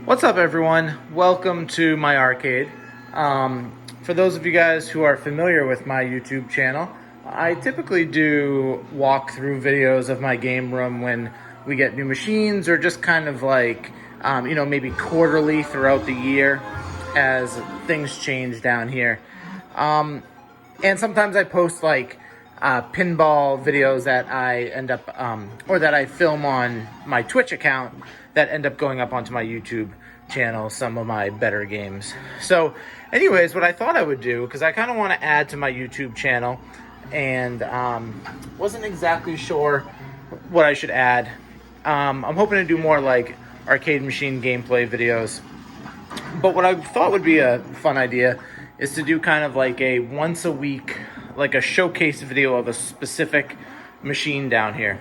What's up, everyone? Welcome to my arcade. For those of you guys who are familiar with my YouTube channel, I typically do walkthrough videos of my game room when we get new machines, or just kind of like, maybe quarterly throughout the year as things change down here. And sometimes I post like pinball videos that I end up, or that I film on my Twitch account that end up going up onto my YouTube channel, some of my better games. So anyways, what I thought I would do, because I kind of want to add to my YouTube channel, and wasn't exactly sure what I should add. I'm hoping to do more like arcade machine gameplay videos. But what I thought would be a fun idea is to do kind of like a once a week, like a showcase video of a specific machine down here.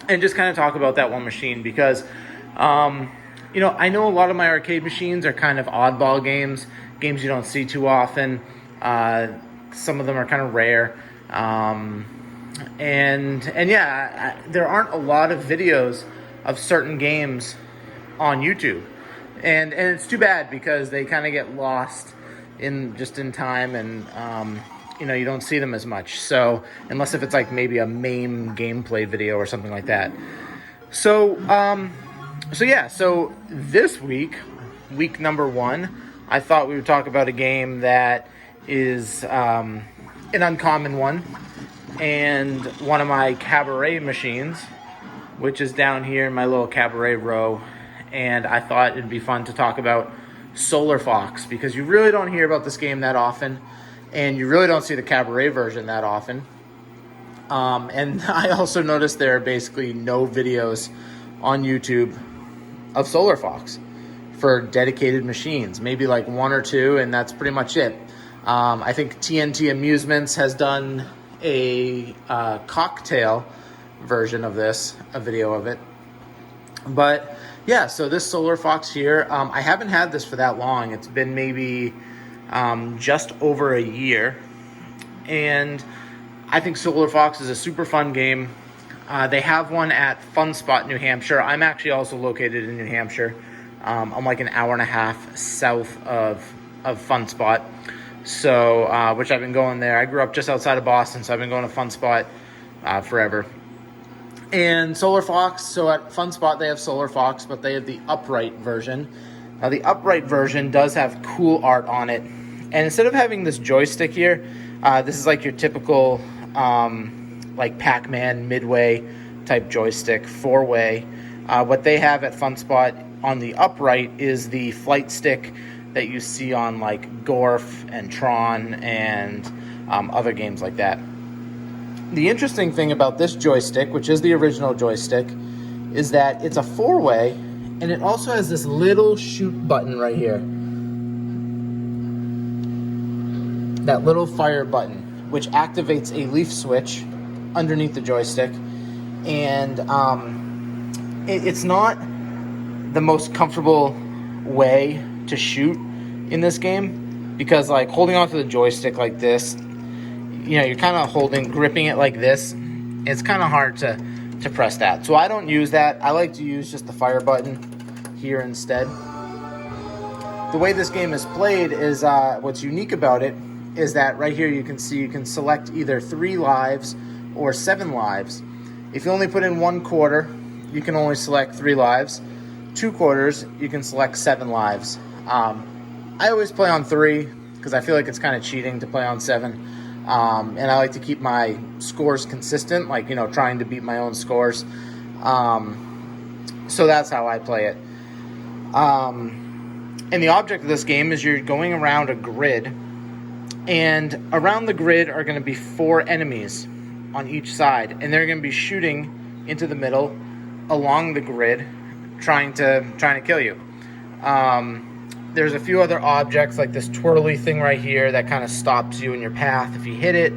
And just kind of talk about that one machine, because I know a lot of my arcade machines are kind of oddball games you don't see too often. Some of them are kind of rare. There aren't a lot of videos of certain games on YouTube. And it's too bad, because they kind of get lost in time, and you don't see them as much. So unless if it's like maybe a MAME gameplay video or something like that. So this week number 1, I thought we would talk about a game that is an uncommon one, and one of my cabaret machines, which is down here in my little cabaret row. And I thought it'd be fun to talk about Solar Fox, because you really don't hear about this game that often, and you really don't see the cabaret version that often. And I also noticed there are basically no videos on YouTube of Solar Fox for dedicated machines. Maybe like 1 or 2, and that's pretty much it. I think TNT Amusements has done a cocktail version of this, a video of it. But yeah, so this Solar Fox here, I haven't had this for that long. It's been maybe just over a year. And I think Solar Fox is a super fun game. They have one at Fun Spot, New Hampshire. I'm actually also located in New Hampshire. I'm like an hour and a half south of Fun Spot. So, which I've been going there. I grew up just outside of Boston, so I've been going to Fun Spot forever. And Solar Fox, so at Fun Spot they have Solar Fox, but they have the upright version. Now the upright version does have cool art on it. And instead of having this joystick here, this is like your typical like Pac-Man Midway type joystick, 4-way. What they have at Fun Spot on the upright is the flight stick that you see on like Gorf and Tron and other games like that. The interesting thing about this joystick, which is the original joystick, is that it's a 4-way, and it also has this little shoot button right here. That little fire button, which activates a leaf switch underneath the joystick. And it's not the most comfortable way to shoot in this game, because like holding onto the joystick like this, you're kind of gripping it like this. It's kind of hard to press that. So I don't use that. I like to use just the fire button here instead. The way this game is played is, what's unique about it is that right here you can see you can select either 3 lives or 7 lives. If you only put in 1 quarter, you can only select 3 lives. 2 quarters, you can select 7 lives. I always play on 3 because I feel like it's kind of cheating to play on 7. And I like to keep my scores consistent, like, trying to beat my own scores. So that's how I play it. And the object of this game is you're going around a grid, and around the grid are going to be 4 enemies on each side, and they're going to be shooting into the middle along the grid, trying to kill you. There's a few other objects like this twirly thing right here that kind of stops you in your path if you hit it.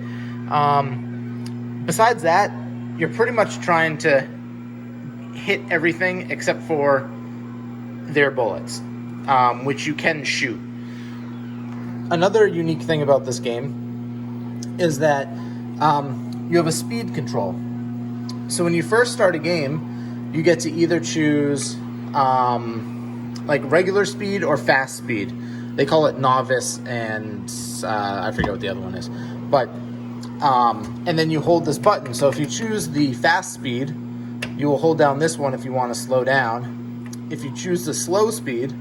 Besides that, you're pretty much trying to hit everything except for their bullets, which you can shoot. Another unique thing about this game is that you have a speed control. So when you first start a game, you get to either choose like regular speed or fast speed. They call it novice, and I forget what the other one is. But and then you hold this button. So if you choose the fast speed, you will hold down this one if you want to slow down. If you choose the slow speed,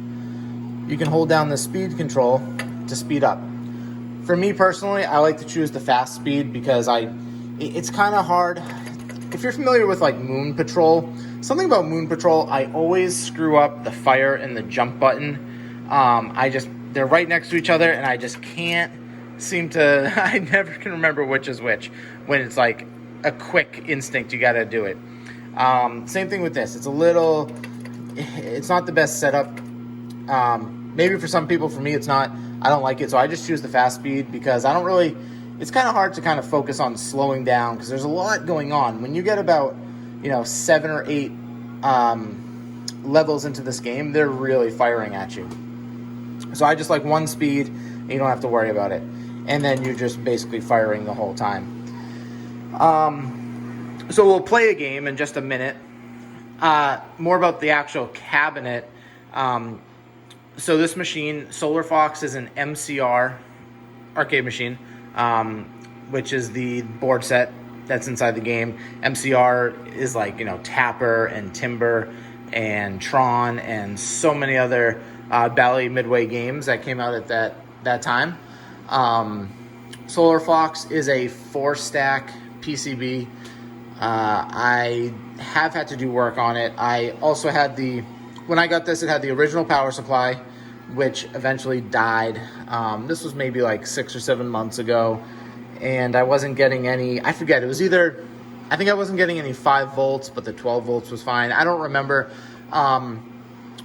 you can hold down the speed control to speed up. For me personally, I like to choose the fast speed because it's kind of hard. If you're familiar with like Moon Patrol, something about Moon Patrol, I always screw up the fire and the jump button. They're right next to each other, and I just can't seem to, I never can remember which is which when it's like a quick instinct, you got to do it. Same thing with this. It's not the best setup. Maybe for some people, for me, it's not. I don't like it, so I just choose the fast speed because it's kind of hard to kind of focus on slowing down because there's a lot going on. When you get about, 7 or 8 levels into this game, they're really firing at you. So I just like one speed, and you don't have to worry about it. And then you're just basically firing the whole time. So we'll play a game in just a minute. More about the actual cabinet. So this machine, Solar Fox, is an MCR arcade machine, which is the board set that's inside the game. MCR is like, Tapper and Timber and Tron and so many other Bally Midway games that came out at that time. Solar Fox is a 4-stack PCB. I have had to do work on it. I also had when I got this, it had the original power supply, which eventually died. This was maybe like 6 or 7 months ago, and I wasn't getting any, I forget, I think I wasn't getting any 5 volts, but the 12 volts was fine. I don't remember.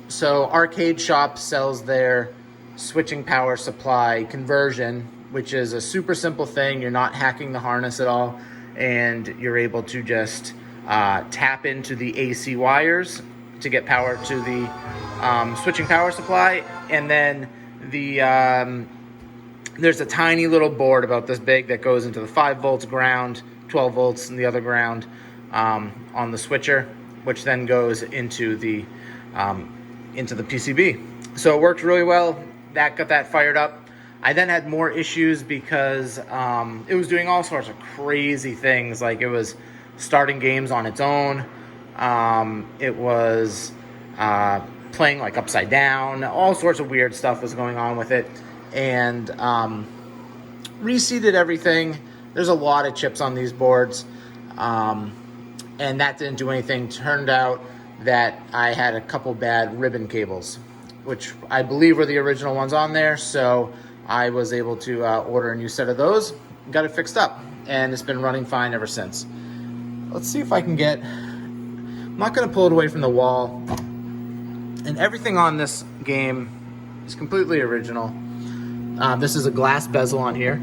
So Arcade Shop sells their switching power supply conversion, which is a super simple thing. You're not hacking the harness at all, and you're able to just tap into the AC wires to get power to the switching power supply, and then there's a tiny little board about this big that goes into the 5 volts ground, 12 volts in the other ground on the switcher, which then goes into the PCB. So it worked really well. That got that fired up. I then had more issues because it was doing all sorts of crazy things. Like it was starting games on its own. It was playing like upside down. All sorts of weird stuff was going on with it. And reseated everything. There's a lot of chips on these boards. And that didn't do anything. Turned out that I had a couple bad ribbon cables, which I believe were the original ones on there. So I was able to order a new set of those, got it fixed up, and it's been running fine ever since. Let's see if I can I'm not going to pull it away from the wall. And everything on this game is completely original. This is a glass bezel on here.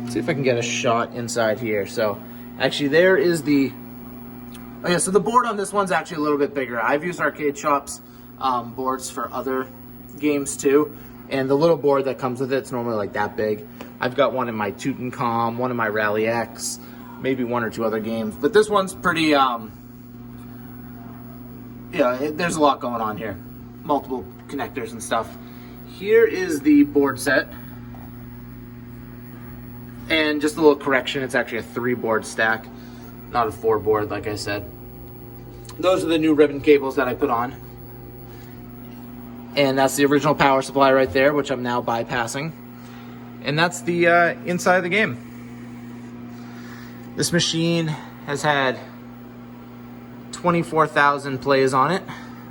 Let's see if I can get a shot inside here. So actually there is so the board on this one's actually a little bit bigger. I've used Arcade Shop's boards for other games too. And the little board that comes with it's normally like that big. I've got one in my Tutankhamun, one in my Rally X, maybe 1 or 2 other games. But this one's pretty, there's a lot going on here. Multiple connectors and stuff. Here is the board set. And just a little correction, it's actually a 3-board stack, not a 4-board like I said. Those are the new ribbon cables that I put on. And that's the original power supply right there, which I'm now bypassing. And that's the inside of the game. This machine has had 24,000 plays on it,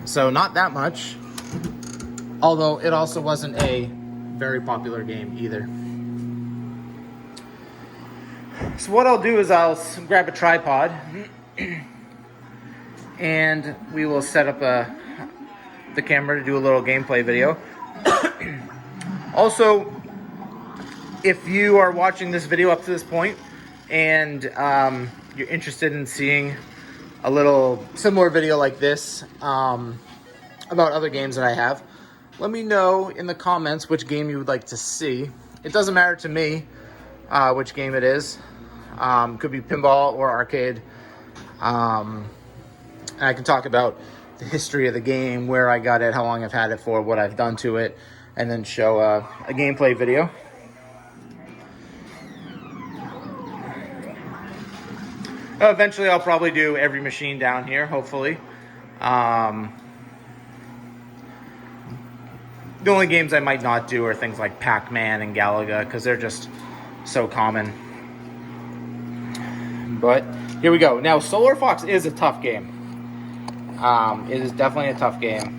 so not that much. Although it also wasn't a very popular game either. So what I'll do is I'll grab a tripod and we will set up the camera to do a little gameplay video. Also, if you are watching this video up to this point and you're interested in seeing a little similar video like this about other games that I have, let me know in the comments which game you would like to see. It doesn't matter to me which game it is. Could be pinball or arcade. And I can talk about the history of the game, where I got it, how long I've had it for, what I've done to it, and then show a gameplay video. Eventually, I'll probably do every machine down here, hopefully. The only games I might not do are things like Pac-Man and Galaga, because they're just so common. But here we go. Now, Solar Fox is a tough game. It is definitely a tough game.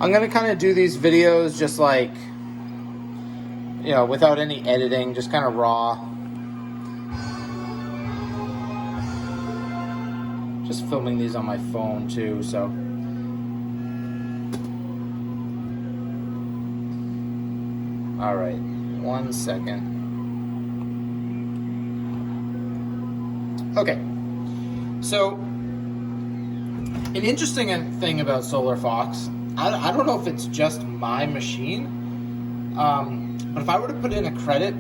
I'm going to kind of do these videos just like, you know, without any editing, just kind of raw. Just filming these on my phone too, so. All right, 1 second. Okay, so an interesting thing about Solar Fox, I don't know if it's just my machine, but if I were to put in a credit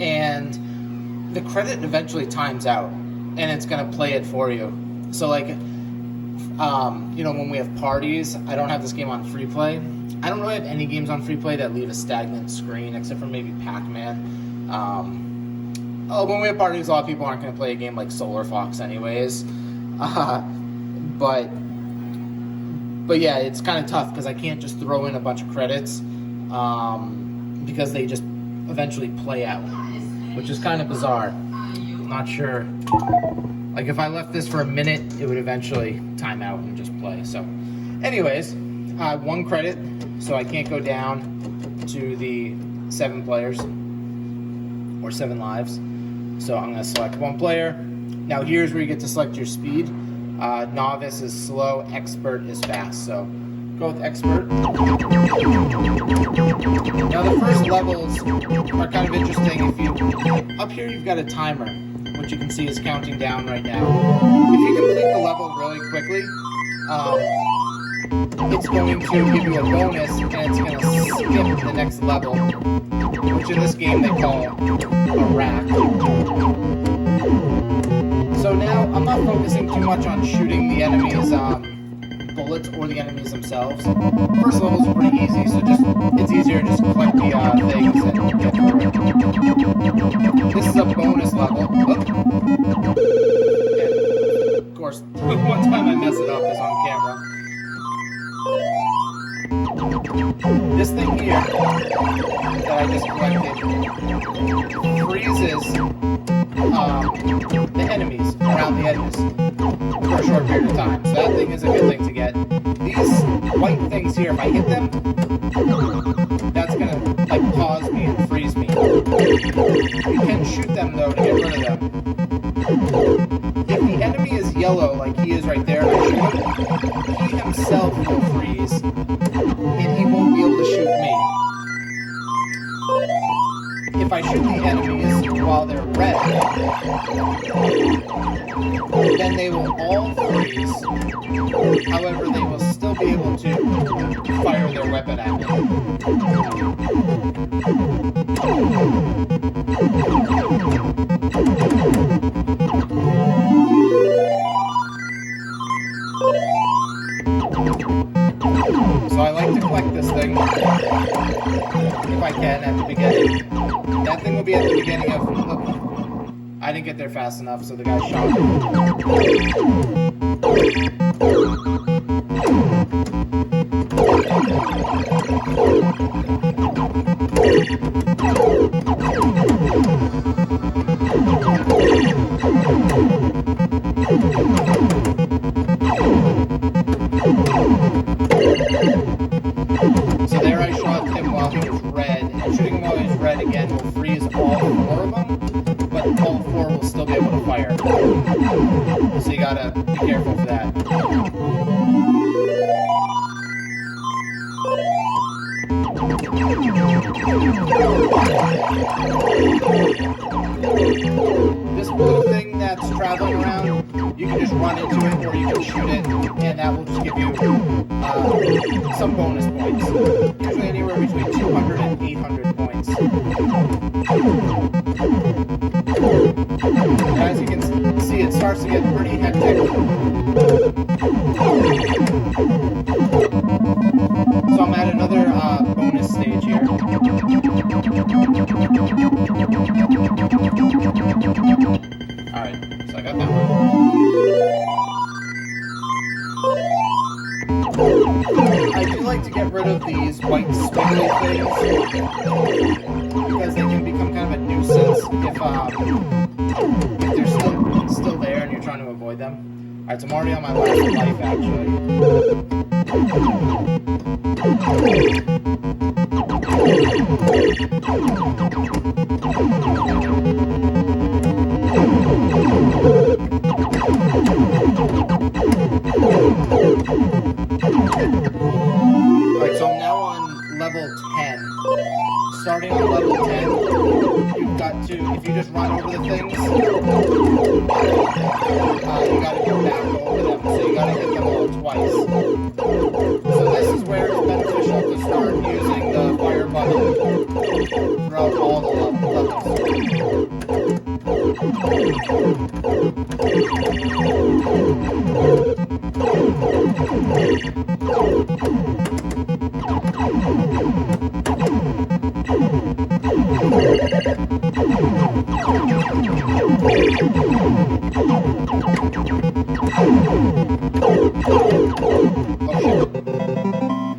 and the credit eventually times out and it's going to play it for you. So like, you know, when we have parties, I don't have this game on free play. I don't really have any games on free play that leave a stagnant screen except for maybe Pac-Man. When we have parties, a lot of people aren't going to play a game like Solar Fox anyways. But yeah, it's kind of tough because I can't just throw in a bunch of credits because they just eventually play out, which is kind of bizarre. I'm not sure. Like if I left this for a minute, it would eventually time out and just play. So anyways, 1 credit, so I can't go down to the 7 players or 7 lives. So I'm going to select 1 player. Now here's where you get to select your speed. Novice is slow, expert is fast. So go with expert. Now the first levels are kind of interesting. Up here you've got a timer, which you can see is counting down right now. If you complete the level really quickly, it's going to give you a bonus and it's going to skip the next level, which in this game they call a rack. So now I'm not focusing too much on shooting the enemies' bullets or the enemies themselves. First level's pretty easy, so it's easier to just collect the things and get through it. This is a bonus level. And of course, one time I mess it up is on camera. This thing here that I just collected freezes the enemies around the edges for a short period of time. So that thing is a good thing to get. These white things here, if I hit them, that's gonna like pause me and freeze me. You can shoot them though to get rid of them. If the enemy is yellow, like he is right there, he himself will freeze and he won't be able to shoot me. If I shoot the enemies while they're red, then they will all freeze. However, they will still be able to fire their weapon at me. So I like to collect this thing, if I can, at the beginning. That thing will be at the beginning of... I didn't get there fast enough, so the guy shot me. So there I shot him while he was red, and shooting him while he was red again will freeze all 4 of them, but all 4 will still be able to fire. So you gotta be careful for that. This blue thing that's traveling around, you can just run into it or you can shoot it, and that will just give you some bonus points. Usually anywhere between 200 and 800 points. And as you can see, eventually it starts to get pretty hectic. So I'm at another bonus stage here. Alright, so I got that one. I do like to get rid of these white squiggly things because they can become kind of a nuisance if they're still there and you're trying to avoid them. Alright, so I'm already on my last life actually. Alright, so I'm now on level 10. Starting on level 10, you've got to, if you just run over the things, you gotta go back over them, so you gotta hit them all twice. So this is where it's beneficial to start using the fire button throughout all the levels.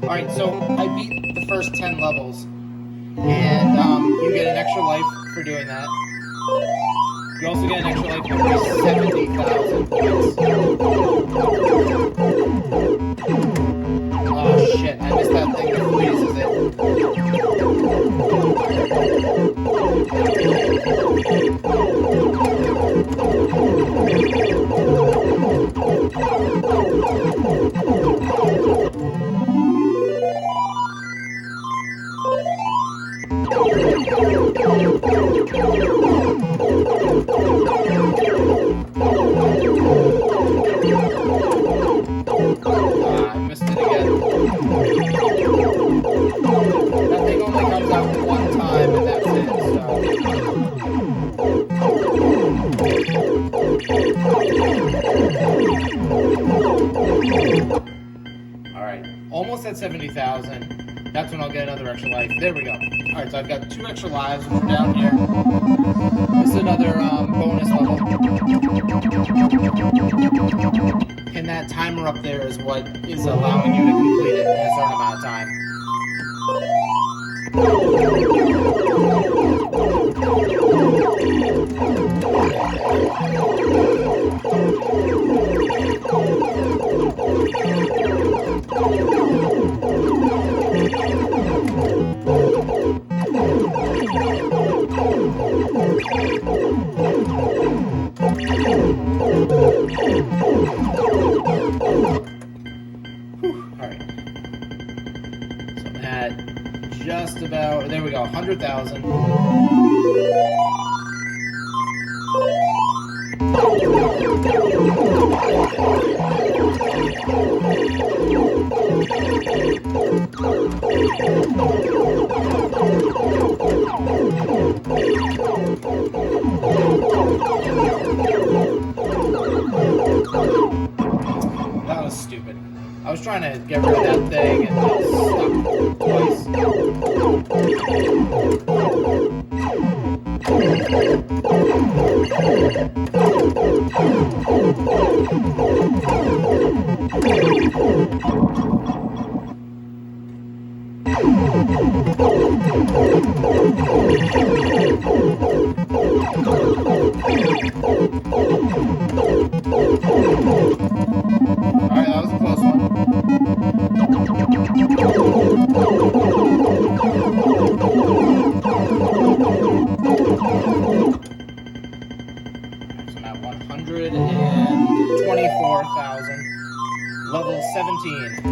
Alright, so I beat the first 10 levels, and you get an extra life for doing that. You also get an extra life for 70,000 points. Oh shit, I missed that thing that freezes it. I missed it again. That thing only comes out one time and that's it, so. Alright, almost at 70,000. That's when I'll get another extra life. There we go. Alright, so I've got 2 extra lives which are down here. This is another bonus level. And that timer up there is what is allowing you to complete it in a certain amount of time. Alright. So I'm at just about, there we go, 100,000. That was stupid. I was trying to get rid of that thing and it stuck twice. Alright, that was a close one. So now 124,000. Level 17.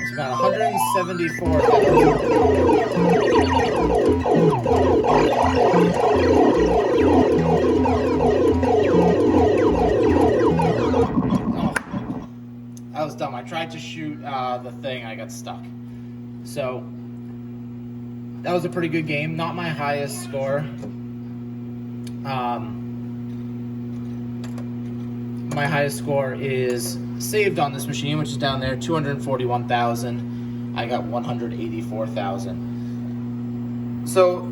It's about 174,000. Oh, that was dumb. I tried to shoot the thing, I got stuck. So that was a pretty good game. Not my highest score. My highest score is saved on this machine, which is down there, 241,000. I got 184,000. So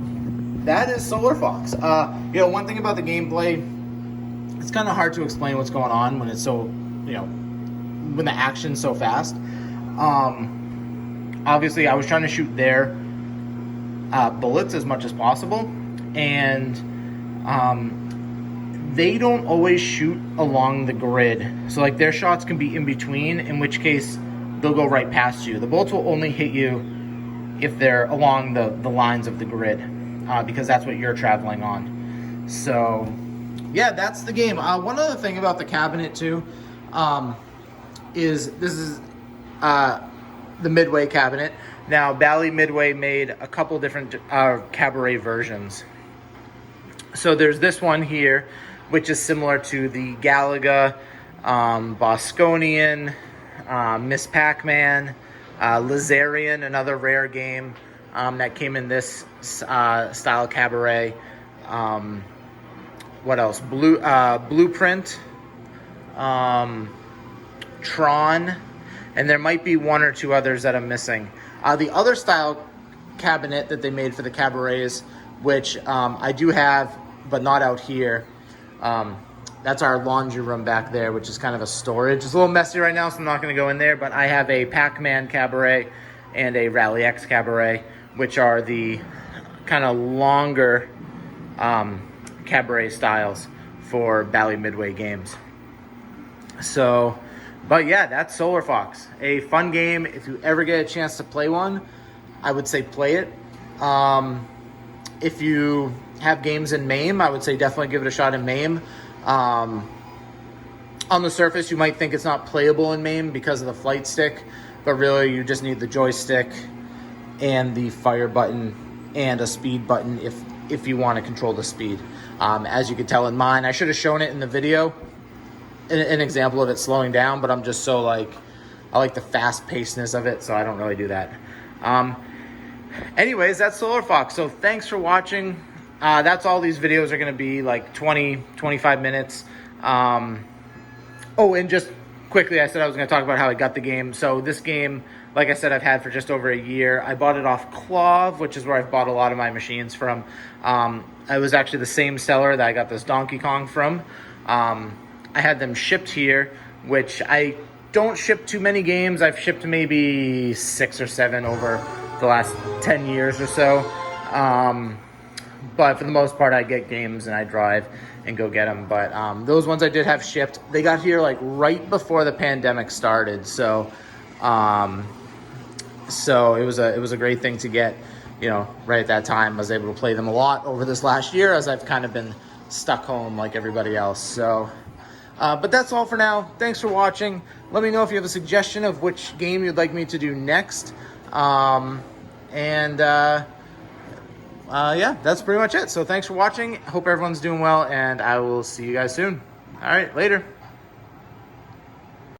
that is Solar Fox. One thing about the gameplay, it's kind of hard to explain what's going on when it's so, when the action's so fast. Obviously, I was trying to shoot their bullets as much as possible, and they don't always shoot along the grid. So like their shots can be in between, in which case they'll go right past you. The bullets will only hit you if they're along the lines of the grid, because that's what you're traveling on. So yeah, that's the game. One other thing about the cabinet too, is this is the Midway cabinet. Now Bally Midway made a couple different cabaret versions. So there's this one here, which is similar to the Galaga, Bosconian, Miss Pac-Man, Lazarian, another rare game that came in this style cabaret. What else? Blueprint, Tron, and there might be one or two others that I'm missing. The other style cabinet that they made for the cabarets, which I do have, but not out here. That's our laundry room back there, which is kind of a storage. It's a little messy right now, so I'm not going to go in there, but I have a Pac-Man cabaret and a Rally X cabaret, which are the kind of longer cabaret styles for Bally Midway games. So, but yeah, that's Solar Fox. A fun game. If you ever get a chance to play one, I would say play it. If you have games in MAME, I would say definitely give it a shot in MAME. On the surface, you might think it's not playable in MAME because of the flight stick, but really you just need the joystick and the fire button and a speed button if you want to control the speed. As you can tell in mine, I should have shown it in the video, an example of it slowing down, but I'm just so I like the fast pacedness of it, so I don't really do that. Anyways, that's Solar Fox. So thanks for watching. That's all these videos are going to be, like 20, 25 minutes. Oh, and just quickly, I said I was going to talk about how I got the game. So this game, like I said, I've had for just over a year. I bought it off Clove, which is where I've bought a lot of my machines from. It was actually the same seller that I got this Donkey Kong from. I had them shipped here, which I don't ship too many games. I've shipped maybe 6 or 7 over the last 10 years or so. But for the most part, I get games and I drive and go get them. But those ones I did have shipped. They got here like right before the pandemic started. So it was a great thing to get, right at that time. I was able to play them a lot over this last year as I've kind of been stuck home like everybody else. So, but that's all for now. Thanks for watching. Let me know if you have a suggestion of which game you'd like me to do next. Yeah, that's pretty much it. So thanks for watching. Hope everyone's doing well, and I will see you guys soon. All right, later.